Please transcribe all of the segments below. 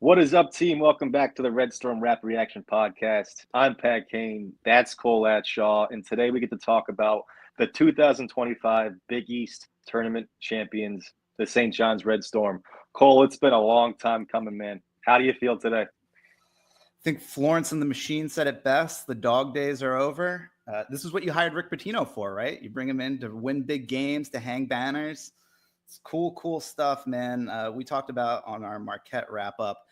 What is up, team? Welcome back to the Red Storm Rap Reaction Podcast. I'm Pat Kane. That's Cole Atshaw. And today we get to talk about the 2025 Big East Tournament champions, the St. John's Red Storm. Cole, it's been a long time coming, man. How do you feel today? I think Florence and the Machine said it best. The dog days are over. This is what you hired Rick Pitino for, right? You bring him in to win big games, to hang banners. It's cool stuff, man. We talked about on our Marquette wrap up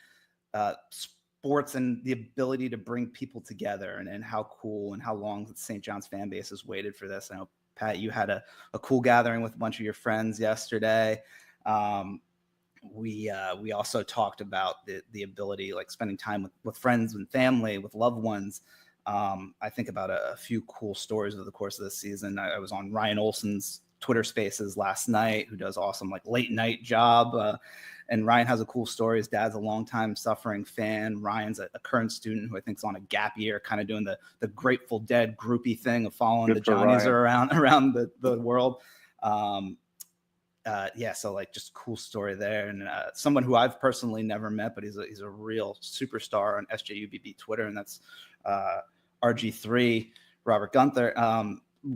sports and the ability to bring people together and how cool and how long the St. John's fan base has waited for this. I know, Pat, you had a cool gathering with a bunch of your friends yesterday. We also talked about the ability, like spending time with friends and family, with loved ones. I think about a few cool stories over the course of the season. I was on Ryan Olson's Twitter Spaces last night, who does awesome like late night job. And Ryan has a cool story. His dad's a longtime suffering fan. Ryan's a current student who I think is on a gap year, kind of doing the Grateful Dead groupie thing of following Good the for Johnnies Ryan. around the world. So like just cool story there, and someone who I've personally never met, but he's a real superstar on SJUBB Twitter, and that's RG3 Robert Gunther.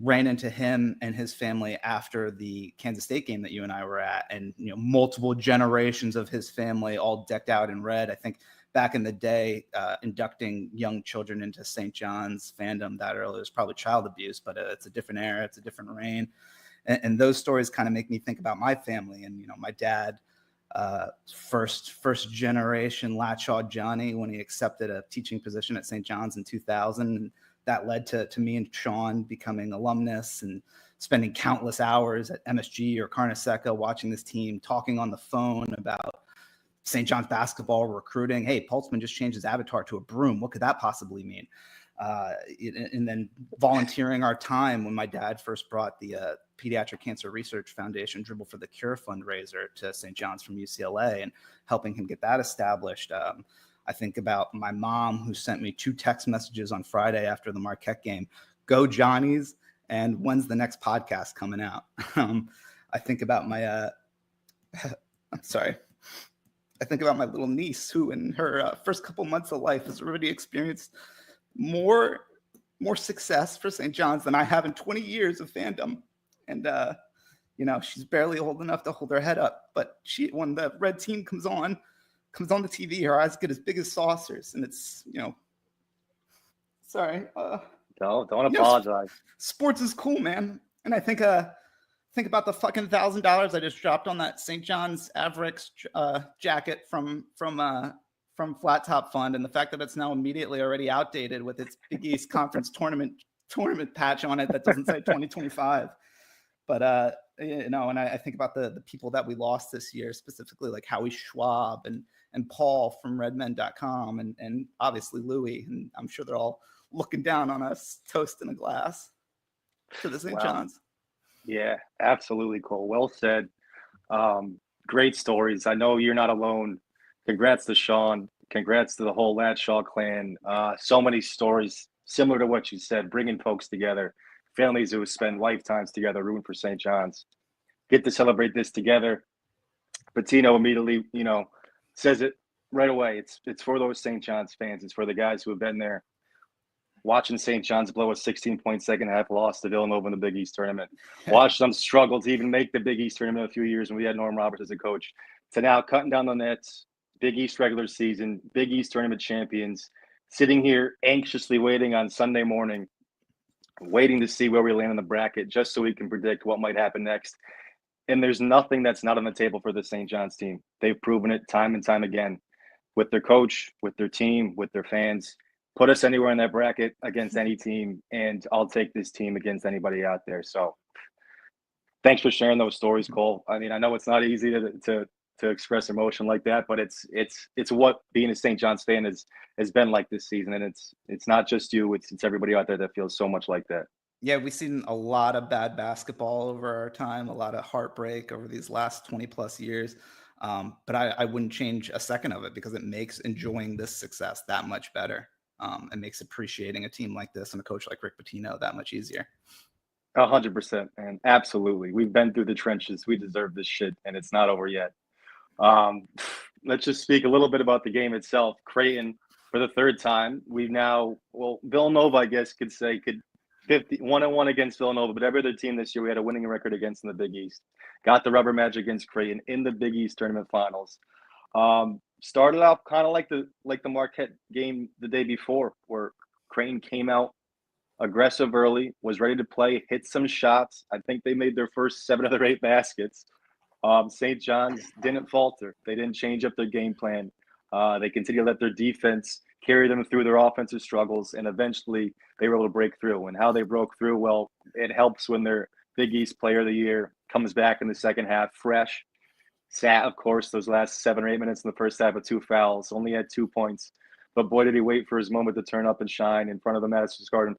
Ran into him and his family after the Kansas State game that you and I were at, and multiple generations of his family all decked out in red. I think back in the day, inducting young children into St. John's fandom that early was probably child abuse, but it's a different era, it's a different reign. And those stories kind of make me think about my family and, my dad, first generation Latshaw Johnny, when he accepted a teaching position at St. John's in 2000. And that led to me and Sean becoming alumnus and spending countless hours at MSG or Carnesecca watching this team, talking on the phone about St. John's basketball recruiting. Hey, Pultzman just changed his avatar to a broom. What could that possibly mean? And then volunteering our time when my dad first brought the Pediatric Cancer Research Foundation Dribble for the Cure fundraiser to St. John's from UCLA and helping him get that established. I think about my mom, who sent me 2 text messages on Friday after the Marquette game. Go Johnnies, and when's the next podcast coming out? I think about my I'm sorry. I think about my little niece, who in her first couple months of life has already experienced more success for St. John's than I have in 20 years of fandom. And, she's barely old enough to hold her head up. But when the red team comes on the TV, her eyes get as big as saucers. And it's, sorry. Don't apologize. Sports is cool, man. And I think about the fucking $1,000 I just dropped on that St. John's Avericks jacket from Flat Top Fund, and the fact that it's now immediately already outdated with its Big East Conference tournament patch on it that doesn't say 2025. But and I think about the people that we lost this year, specifically like Howie Schwab and Paul from redmen.com and obviously Louie, and I'm sure they're all looking down on us, toast in a glass to the St. John's. Yeah, absolutely, Cole. Well said. Great stories. I know you're not alone. Congrats to Sean. Congrats to the whole Latshaw clan. So many stories similar to what you said, bringing folks together, families who spend lifetimes together rooting for St. John's. Get to celebrate this together. Patino immediately, says it right away. It's for those St. John's fans. It's for the guys who have been there watching St. John's blow a 16-point second half loss to Villanova in the Big East tournament. Watch them struggle to even make the Big East tournament a few years when we had Norm Roberts as a coach. To now cutting down the nets, Big East regular season, Big East tournament champions, sitting here anxiously waiting on Sunday morning, waiting to see where we land in the bracket just so we can predict what might happen next. And there's nothing that's not on the table for the St. John's team. They've proven it time and time again with their coach, with their team, with their fans. Put us anywhere in that bracket against any team, and I'll take this team against anybody out there. So thanks for sharing those stories, Cole. I mean, I know it's not easy to express emotion like that, but it's what being a St. John's fan has been like this season, and it's not just you, it's everybody out there that feels so much like that. Yeah, we've seen a lot of bad basketball over our time, a lot of heartbreak over these last 20 plus years. But I wouldn't change a second of it because it makes enjoying this success that much better. It makes appreciating a team like this and a coach like Rick Pitino that much easier. 100%, man. Absolutely. We've been through the trenches. We deserve this shit, and it's not over yet. let's just speak a little bit about the game itself. Creighton, for the third time, we've now, well, Villanova, I guess, could 1-1 against Villanova, but every other team this year we had a winning record against in the Big East. Got the rubber match against Creighton in the Big East tournament finals. Started out kind of like the Marquette game the day before, where Creighton came out aggressive early, was ready to play, hit some shots. I think they made their first 7 of their 8 baskets. St. John's didn't falter. They didn't change up their game plan. They continued to let their defense carry them through their offensive struggles, and eventually they were able to break through. And how they broke through, well, it helps when their Big East Player of the Year comes back in the second half fresh. Sat, of course, those last 7 or 8 minutes in the first half with 2 fouls, only had 2 points. But boy, did he wait for his moment to turn up and shine in front of the Madison Square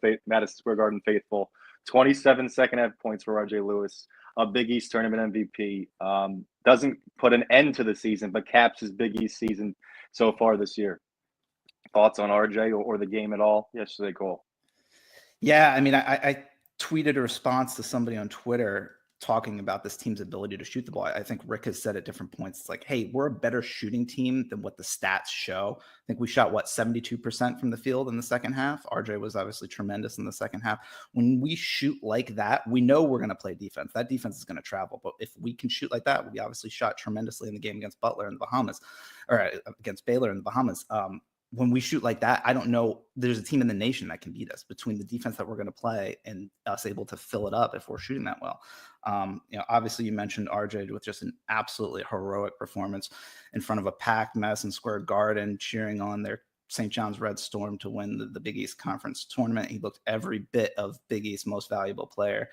Garden faithful. 27 second half points for RJ Lewis, a Big East tournament MVP. Doesn't put an end to the season, but caps his Big East season so far this year. Thoughts on RJ or the game at all yesterday, Cole? Yeah, I mean, I tweeted a response to somebody on Twitter talking about this team's ability to shoot the ball. I think Rick has said at different points, it's like, hey, we're a better shooting team than what the stats show. I think we shot, 72% from the field in the second half. RJ was obviously tremendous in the second half. When we shoot like that, we know we're going to play defense. That defense is going to travel. But if we can shoot like that, we obviously shot tremendously in the game against Butler in the Bahamas, or against Baylor in the Bahamas. When we shoot like that, I don't know there's a team in the nation that can beat us between the defense that we're going to play and us able to fill it up if we're shooting that well. Obviously you mentioned RJ with just an absolutely heroic performance in front of a packed Madison Square Garden, cheering on their St. John's Red Storm to win the Big East Conference tournament. He looked every bit of Big East most valuable player.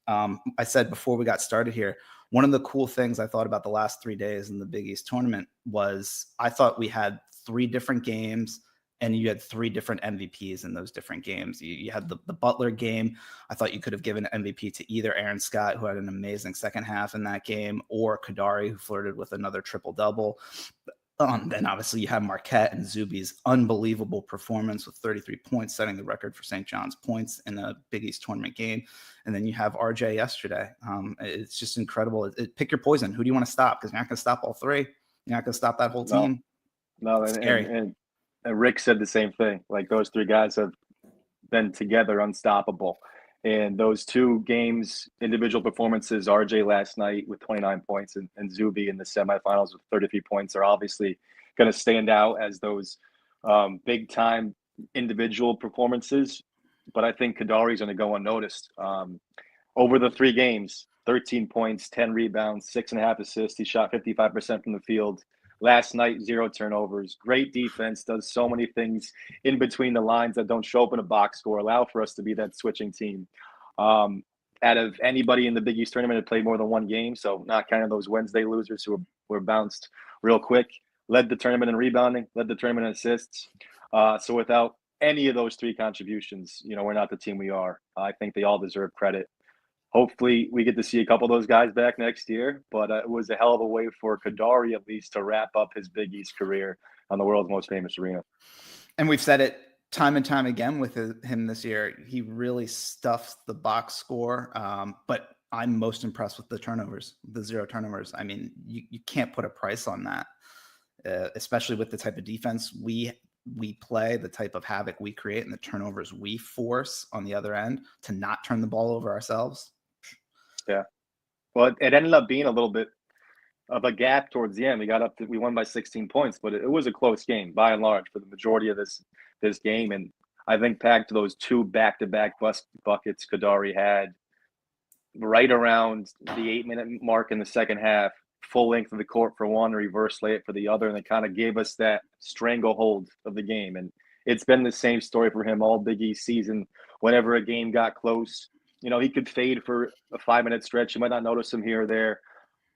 I said before we got started here, one of the cool things I thought about the last 3 days in the Big East tournament was I thought we had 3 different games and you had 3 different MVPs in those different games. You had the Butler game. I thought you could have given MVP to either Aaron Scott, who had an amazing second half in that game, or Kadari, who flirted with another triple-double. Then obviously you have Marquette and Zuby's unbelievable performance with 33 points, setting the record for St. John's points in a Big East tournament game. And then you have RJ yesterday. It's just incredible. Pick your poison. Who do you want to stop? Because you're not going to stop all 3. You're not going to stop that whole team. No, and Rick said the same thing. Like, those 3 guys have been together unstoppable. And those 2 games, individual performances, RJ last night with 29 points and Zuby in the semifinals with 33 points, are obviously going to stand out as those big-time individual performances. But I think Kadari's going to go unnoticed. Over the 3 games, 13 points, 10 rebounds, 6.5 assists. He shot 55% from the field. Last night, 0 turnovers. Great defense, does so many things in between the lines that don't show up in a box score, allow for us to be that switching team. Out of anybody in the Big East tournament that played more than 1 game, so not kind of those Wednesday losers who were bounced real quick, led the tournament in rebounding, led the tournament in assists. So without any of those 3 contributions, we're not the team we are. I think they all deserve credit. Hopefully we get to see a couple of those guys back next year, but it was a hell of a way for Kadari at least to wrap up his Big East career on the world's most famous arena. And we've said it time and time again with him this year. He really stuffs the box score, but I'm most impressed with the turnovers, the 0 turnovers. I mean, you can't put a price on that, especially with the type of defense we play, the type of havoc we create, and the turnovers we force on the other end to not turn the ball over ourselves. Yeah. Well, it ended up being a little bit of a gap towards the end. We won by 16 points, but it was a close game by and large for the majority of this game. And I think back to those 2 back-to-back buckets Kadari had right around the 8-minute mark in the second half, full length of the court for one, reverse layup for the other, and it kind of gave us that stranglehold of the game. And it's been the same story for him all Big East season. Whenever a game got close, he could fade for a 5-minute stretch. You might not notice him here or there.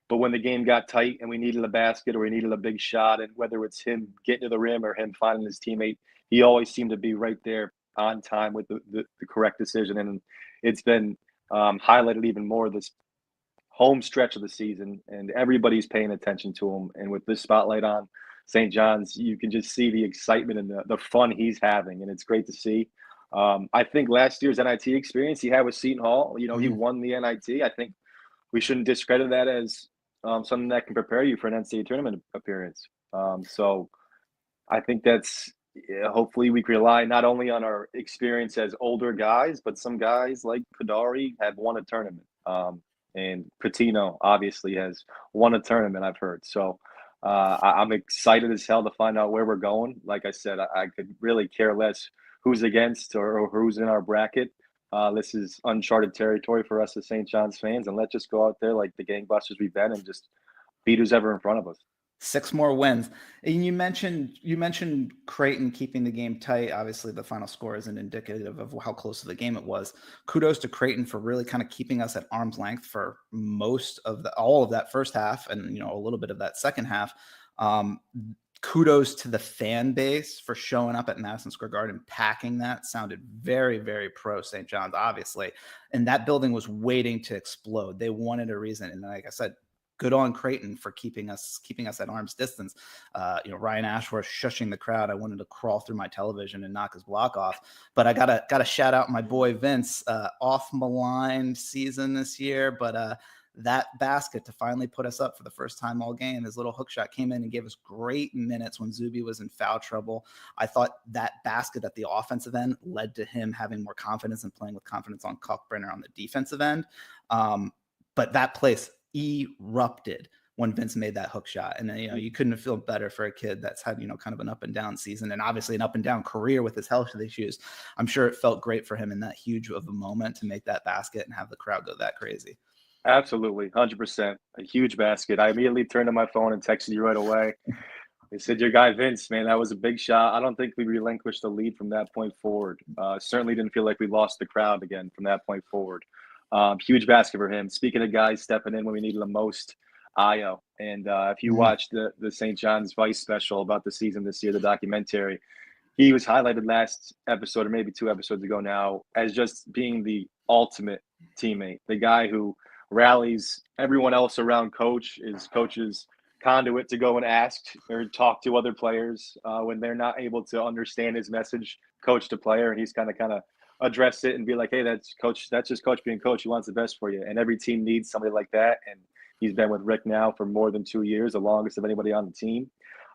But when the game got tight and we needed a basket or we needed a big shot, and whether it's him getting to the rim or him finding his teammate, he always seemed to be right there on time with the correct decision. And it's been highlighted even more this home stretch of the season, and everybody's paying attention to him. And with this spotlight on St. John's, you can just see the excitement and the fun he's having, and it's great to see. I think last year's NIT experience he had with Seton Hall, he won the NIT. I think we shouldn't discredit that as something that can prepare you for an NCAA tournament appearance. So I think that's hopefully we can rely not only on our experience as older guys, but some guys like Kadari have won a tournament. And Patino obviously has won a tournament, I've heard. So I'm excited as hell to find out where we're going. Like I said, I could really care less who's against or who's in our bracket. This is uncharted territory for us as St. John's fans, and let's just go out there like the gangbusters we've been and just beat who's ever in front of us. 6 more wins. And you mentioned Creighton keeping the game tight. Obviously, the final score isn't indicative of how close of the game it was. Kudos to Creighton for really kind of keeping us at arm's length for most of all of that first half, and a little bit of that second half. Kudos to the fan base for showing up at Madison Square Garden, packing that. Sounded very, very pro St. John's, obviously. And that building was waiting to explode. They wanted a reason. And like I said, good on Creighton for keeping us at arm's distance. Ryan Ashworth shushing the crowd. I wanted to crawl through my television and knock his block off. But I gotta shout out my boy Vince. Off maligned season this year, but that basket to finally put us up for the first time all game, his little hook shot came in and gave us great minutes when Zuby was in foul trouble. I thought that basket at the offensive end led to him having more confidence and playing with confidence on Kalkbrenner on the defensive end. But that place erupted when Vince made that hook shot. And you couldn't have felt better for a kid that's had, kind of an up and down season and obviously an up and down career with his health issues. I'm sure it felt great for him in that huge of a moment to make that basket and have the crowd go that crazy. Absolutely, 100%. A huge basket. I immediately turned to my phone and texted you right away. I said, your guy Vince, man, that was a big shot. I don't think we relinquished the lead from that point forward. Certainly didn't feel like we lost the crowd again from that point forward. Huge basket for him. Speaking of guys stepping in when we needed them most, Ayo. And if you watched the St. John's Vice special about the season this year, the documentary, he was highlighted last episode or maybe 2 episodes ago now as just being the ultimate teammate, the guy who rallies everyone else around coach's conduit to go and ask or talk to other players when they're not able to understand his message, coach to player, and he's kind of address it and be like, hey, that's just coach being coach. He wants the best for you. And every team needs somebody like that. And he's been with Rick now for more than 2 years, the longest of anybody on the team.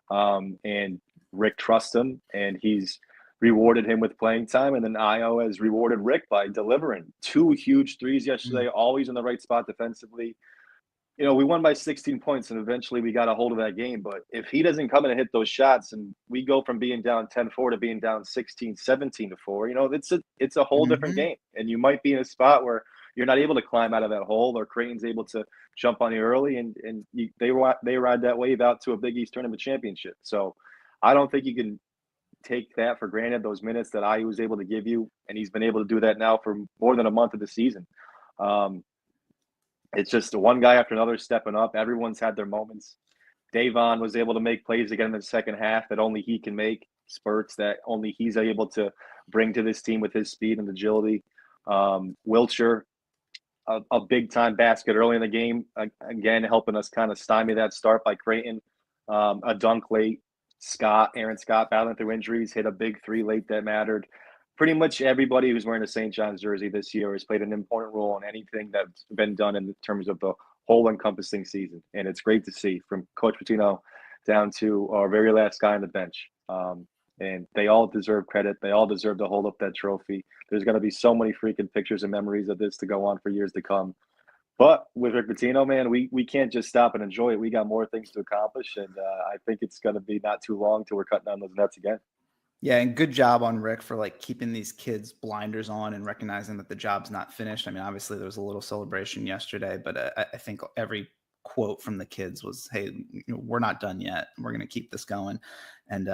And Rick trusts him, and he's rewarded him with playing time. And then Ayo has rewarded Rick by delivering 2 huge threes yesterday, always in the right spot defensively. We won by 16 points, and eventually we got a hold of that game. But if he doesn't come in and hit those shots, and we go from being down 10-4 to being down 16, 17-4, it's a whole different game. And you might be in a spot where you're not able to climb out of that hole, or Creighton's able to jump on you early, and they ride that wave out to a Big East Tournament championship. So I don't think you can take that for granted, those minutes that I was able to give you, and he's been able to do that now for more than a month of the season. It's just one guy after another stepping up. Everyone's had their moments. Davon was able to make plays again in the second half that only he can make, spurts that only he's able to bring to this team with his speed and agility. Wiltshire, a big-time basket early in the game, again, helping us kind of stymie that start by Creighton. A dunk late. Aaron Scott, battling through injuries, hit a big 3 late that mattered. Pretty much everybody who's wearing a St. John's jersey this year has played an important role in anything that's been done in terms of the whole encompassing season. And it's great to see, from Coach Patino down to our very last guy on the bench. And they all deserve credit. They all deserve to hold up that trophy. There's going to be so many freaking pictures and memories of this to go on for years to come. But with Rick Pitino, man, we can't just stop and enjoy it. We got more things to accomplish, and I think it's going to be not too long till we're cutting down those nets again. Yeah, and good job on Rick for keeping these kids blinders on and recognizing that the job's not finished. I mean, obviously there was a little celebration yesterday, but I think every quote from the kids was, "Hey, we're not done yet. We're going to keep this going." And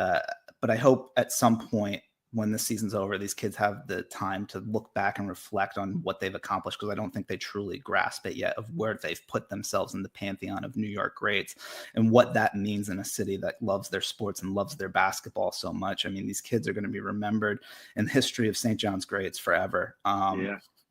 but I hope at some point when the season's over, these kids have the time to look back and reflect on what they've accomplished, because I don't think they truly grasp it yet of where they've put themselves in the pantheon of New York greats and what that means in a city that loves their sports and loves their basketball so much. I mean, these kids are going to be remembered in the history of St. John's greats forever.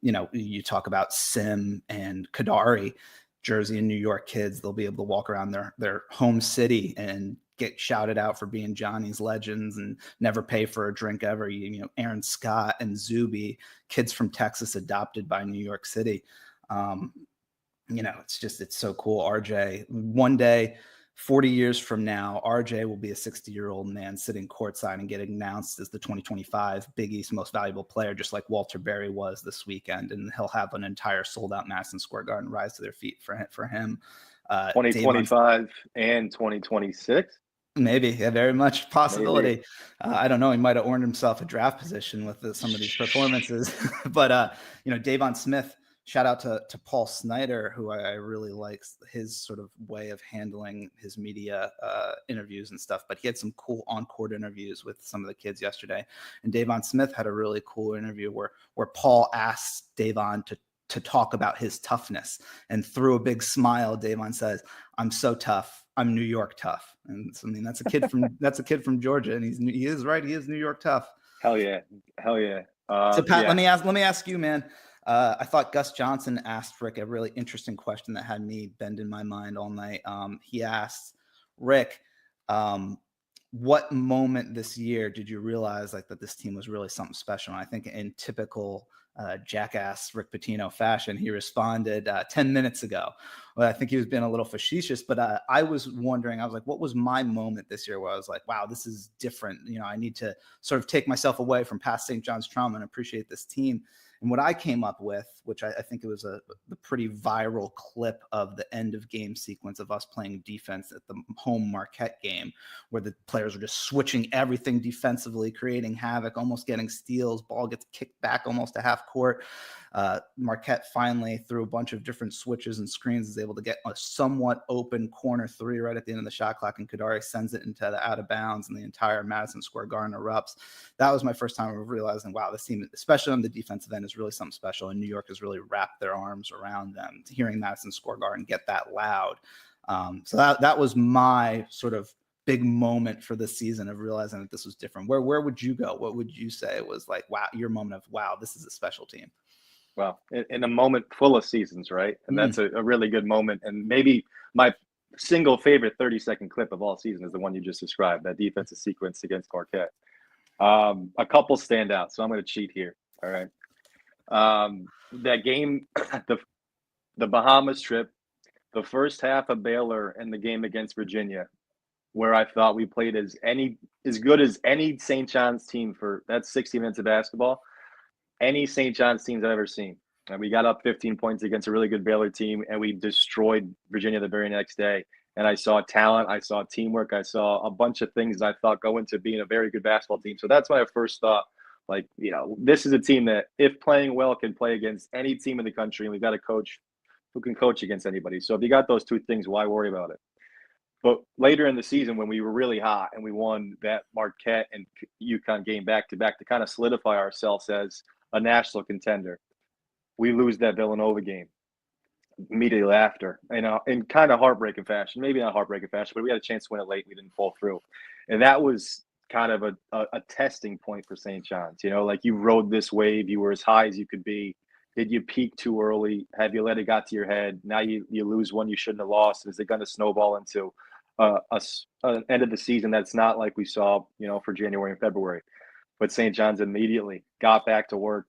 You talk about Sim and Kadari, Jersey and New York kids. They'll be able to walk around their home city and get shouted out for being Johnny's legends and never pay for a drink ever. Aaron Scott and Zuby, kids from Texas adopted by New York City. It's so cool. RJ, one day 40 years from now, RJ will be a 60-year-old man sitting courtside and getting announced as the 2025 Big East Most Valuable Player, just like Walter Berry was this weekend. And he'll have an entire sold-out Madison Square Garden rise to their feet for him. 2025 and 2026. Maybe, yeah, very much possibility. I don't know. He might have earned himself a draft position with some of these performances. But, Davon Smith, shout out to Paul Snyder, who I really like his sort of way of handling his media interviews and stuff. But he had some cool on-court interviews with some of the kids yesterday. And Davon Smith had a really cool interview where Paul asked Davon to talk about his toughness. And through a big smile, Davon says, "I'm so tough. I'm New York tough." And I mean, that's a kid from Georgia, and he is right. He is New York tough. Hell yeah. So Pat, let me ask you, man. I thought Gus Johnson asked Rick a really interesting question that had me bending my mind all night. He asked Rick, what moment this year did you realize that this team was really something special? And I think in typical jackass Rick Pitino fashion, he responded 10 minutes ago. Well, I think he was being a little facetious, but I was wondering, I was like, what was my moment this year where I was like, wow, this is different. I need to sort of take myself away from past St. John's trauma and appreciate this team. And what I came up with, which I think it was the pretty viral clip of the end of game sequence of us playing defense at the home Marquette game, where the players were just switching everything defensively, creating havoc, almost getting steals. Ball gets kicked back almost to half court. Marquette finally, through a bunch of different switches and screens, is able to get a somewhat open corner three right at the end of the shot clock, and Kadari sends it into the out of bounds, and the entire Madison Square Garden erupts. That was my first time of realizing, wow, this team, especially on the defensive end, is really something special, and New York has really wrapped their arms around them. Hearing Madison Square Garden get that loud. So that was my sort of big moment for this season of realizing that this was different. Where would you go? What would you say was like, wow, your moment of, wow, this is a special team? Well, in a moment full of seasons, right? And that's a really good moment. And maybe my single favorite 30-second clip of all season is the one you just described, that defensive sequence against Marquette. A couple stand out, so I'm going to cheat here. All right. That game, the Bahamas trip, the first half of Baylor, and the game against Virginia, where I thought we played as good as any St. John's team for that 60 minutes of basketball. Any St. John's teams I've ever seen. And we got up 15 points against a really good Baylor team, and we destroyed Virginia the very next day. And I saw talent, I saw teamwork, I saw a bunch of things I thought go into being a very good basketball team. So that's when I first thought, this is a team that, if playing well, can play against any team in the country, and we've got a coach who can coach against anybody. So if you got those two things, why worry about it? But later in the season, when we were really hot and we won that Marquette and UConn game back-to-back to kind of solidify ourselves as a national contender, we lose that Villanova game immediately after, in kind of heartbreaking fashion. Maybe not heartbreaking fashion, but we had a chance to win it late. We didn't pull through. And that was kind of a testing point for St. John's. You rode this wave. You were as high as you could be. Did you peak too early? Have you let it got to your head? Now you lose one you shouldn't have lost. Is it going to snowball into an end of the season that's not like we saw, for January and February? But St. John's immediately got back to work.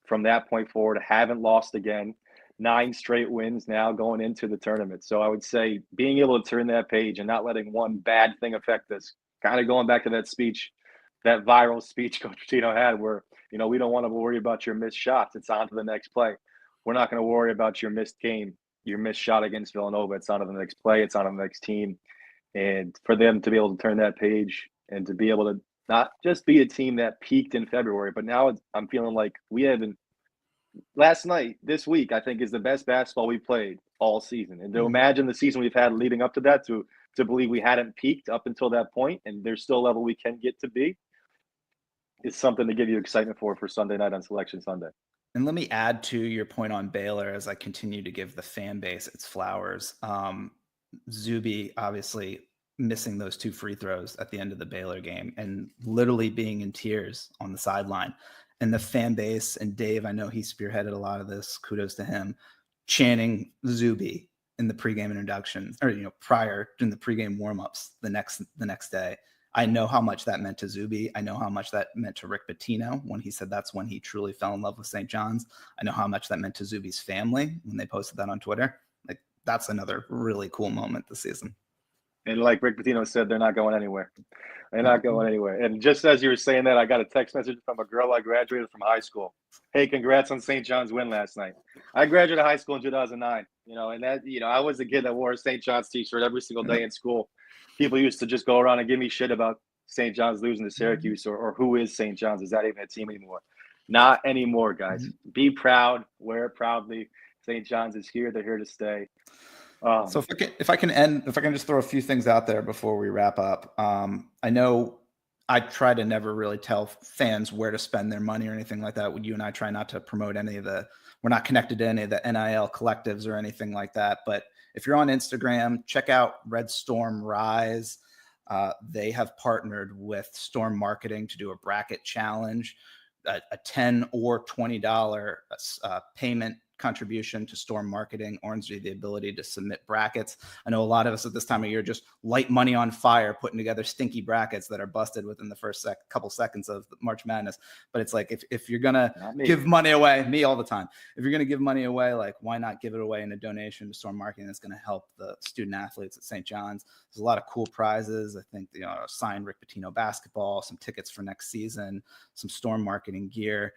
From that point forward, haven't lost again. 9 straight wins now going into the tournament. So I would say being able to turn that page and not letting one bad thing affect us, kind of going back to that speech, that viral speech Coach Pitino had where, we don't want to worry about your missed shots. It's on to the next play. We're not going to worry about your missed game, your missed shot against Villanova. It's on to the next play. It's on to the next team. And for them to be able to turn that page and to be able to not just be a team that peaked in February, but now I'm feeling like we haven't. Last night, this week, I think is the best basketball we played all season. And to imagine the season we've had leading up to that, to believe we hadn't peaked up until that point, and there's still a level we can get to be, is something to give you excitement for Sunday night on Selection Sunday. And let me add to your point on Baylor as I continue to give the fan base its flowers. Zuby obviously missing those 2 free throws at the end of the Baylor game and literally being in tears on the sideline. And the fan base, and Dave, I know he spearheaded a lot of this, kudos to him, chanting Zuby in the pregame introductions, or prior in the pregame warmups the next day. I know how much that meant to Zuby. I know how much that meant to Rick Pitino when he said that's when he truly fell in love with St. John's. I know how much that meant to Zuby's family when they posted that on Twitter. That's another really cool moment this season. And like Rick Pitino said, they're not going anywhere. They're not going anywhere. And just as you were saying that, I got a text message from a girl I graduated from high school. Hey, congrats on St. John's win last night. I graduated high school in 2009, and that, I was a kid that wore a St. John's t-shirt every single day in school. People used to just go around and give me shit about St. John's losing to Syracuse or who is St. John's? Is that even a team anymore? Not anymore, guys. Be proud, wear it proudly. St. John's is here. They're here to stay. So if I can just throw a few things out there before we wrap up. I know I try to never really tell fans where to spend their money or anything like that. You and I try not to promote we're not connected to any of the NIL collectives or anything like that. But if you're on Instagram, check out Red Storm Rise. They have partnered with Storm Marketing to do a bracket challenge, a $10 or $20 payment contribution to Storm Marketing earns you the ability to submit brackets. I know a lot of us at this time of year just light money on fire, putting together stinky brackets that are busted within the first couple seconds of March Madness. But it's like, if you're going to give money away, me all the time, if you're going to give money away, like, why not give it away in a donation to Storm Marketing that's going to help the student athletes at St. John's? There's a lot of cool prizes. I think, signed Rick Pitino basketball, some tickets for next season, some Storm Marketing gear.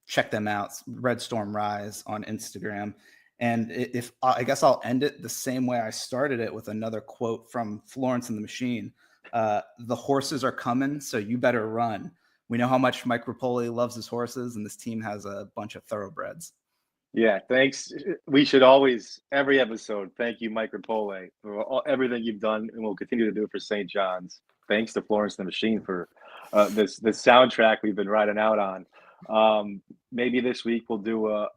Check them out, Red Storm Rise on Instagram. And if I guess I'll end it the same way I started it, with another quote from Florence and the Machine. The horses are coming, so you better run. We know how much Mike Rapoli loves his horses, and this team has a bunch of thoroughbreds. Yeah, thanks. We should always, every episode, thank you, Mike Rapoli, for everything you've done and will continue to do for St. John's. Thanks to Florence and the Machine for this soundtrack we've been riding out on. Maybe this week we'll do a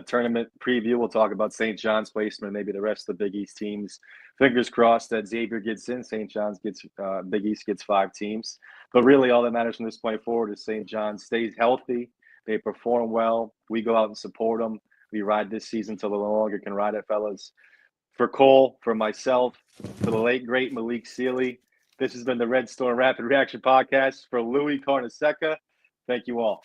tournament preview. We'll talk about St. John's placement, maybe the rest of the Big East teams. Fingers crossed that Xavier gets in, St. John's gets, Big East gets 5 teams. But really all that matters from this point forward is St. John's stays healthy. They perform well. We go out and support them. We ride this season till they no longer can ride it, fellas. For Cole, for myself, for the late, great Malik Sealy, this has been the Red Storm Rapid Reaction Podcast. For Louis Carnesecca, thank you all.